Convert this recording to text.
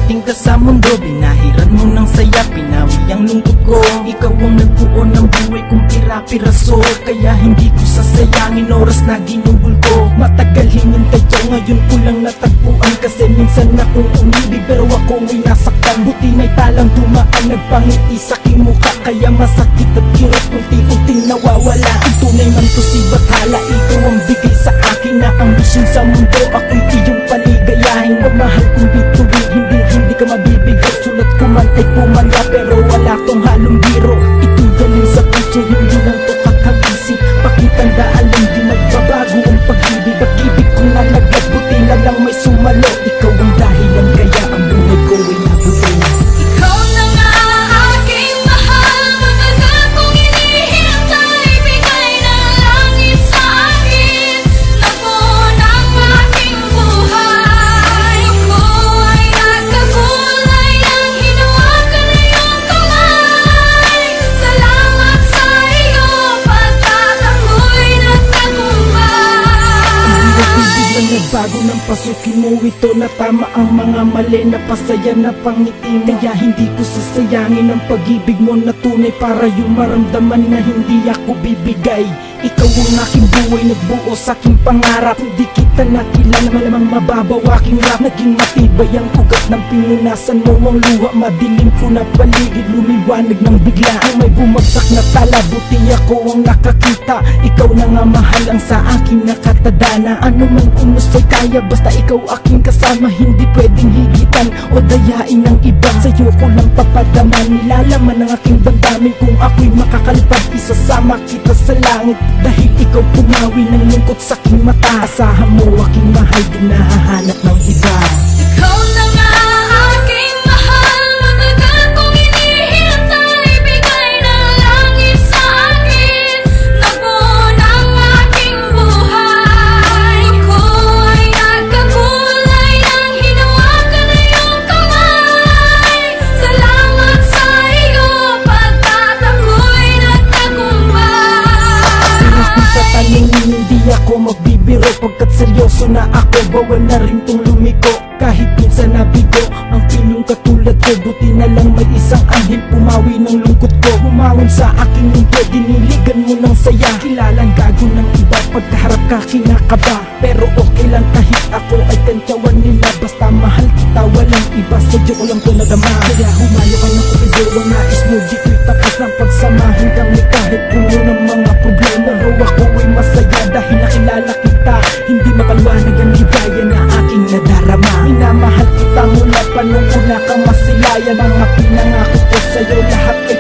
dumating ka sa mundo, binahiran mo ng saya, pinawi ang lungkot ko. Ikaw ang nagbuo ng buhay kong pira-piraso, kaya hindi ko sasayangin oras na ginugol ko. Matagal hinintay ko, ngayon ko lang natagpuan, kasi minsan akong umibig pero ako ay nasaktan. Buti na'y talang dumaan, nagpangiti sa aking mukha, kaya masakit at kirot unti-unting nawawala. Kung tunay man to si Bathala, ikaw ang bigay sa akin na ambisyon sa mundo. Ako'y iyong paligayahin, mamahal kong bituin, hindi ka mabibigay. Sulat ko man ay pumanda, pero wala tong halong biro. Ito'y galing sa puso, hindi lang to kakabisi. Pakitandaan lang di magbabago ang pag-ibig. Pag-ibig ko na nagad, buti na lang may sumalo. Ikaw ang dahilan kaya ang buhay ko ay nabuti. Ikaw na nga aking mahal, matagal kong hinihintay. Bigay ng langit sa akin, nabuo ng aking buhay. Ako ay nagkakulay nang hinawakan na iyong kamay. Salamat sa iyo, pagkat ako'y nagtagumpay. Biglang nagbago ng pasukin mo ito, na tama ang mga mali, na pasaya na pangiti mo. Kaya hindi ko sasayangin ang pag-ibig mo na tunay, para yung maramdaman na hindi ako bibigay. Ikaw ang aking buhay, nagbuo sa aking pangarap. Hindi kita nakilala, malamang mababaw aking rap. Naging matibay ang ugat ng pinunasan mo, ang luha. Madilim ko na paligid, lumiwanag ng bigla. Kung may bumagsak na tala, buti ako ang nakakita. Ikaw na nga mahal ang sa aking nakatadana. Ano man unos ay kaya, basta ikaw aking kasama. Hindi pwedeng higitan o dayain ng iba. Sa'yo ko lang papadaman, nilalaman ng aking damdamin. Kung ako'y makakalipad, isasama kita sa langit. Dahil ikaw pumawi ng lungkot sa aking mata. Asahan mo aking mahal, di nahahanap ng iba. Ikaw na nga aking mahal, matagal kong hinihintay. Bigay ng langit sa akin, nabuo ng aking buhay. Ako ay nagkakulay nang hinawakan na iyong kamay. Salamat sa iyo, pagkat ako'y nagtagumpay. Kung sa tanongin, hindi ako magbibiro, pagkat seryoso na ako, bawal na rin tong lumiko. Kahit minsan nabigo ang pilong katulad ko, buti na lang may isang anghel pumawi ng lungkot ko. Humawon sa aking mundo, diniligan mo ng saya. Kilalang gago ng iba, pagkaharap ka kinakaba. Pero okay lang kahit ako ay kantyawan nila. Basta mahal kita, walang iba, sadyo ko lang to nadama. Kaya humayo ka ng kupidero, ang nais mo di ko'y tapos ng pagsamahin kami. Kahit puno ng mga problema, raw ako ay masaya dahil nakilala kita. Hindi mapaliwanag ang ligaya na aking nadarama. Minamahal kita mula pa nung una kang masilayan. Mga pinangako ko sa'yo, lahat ay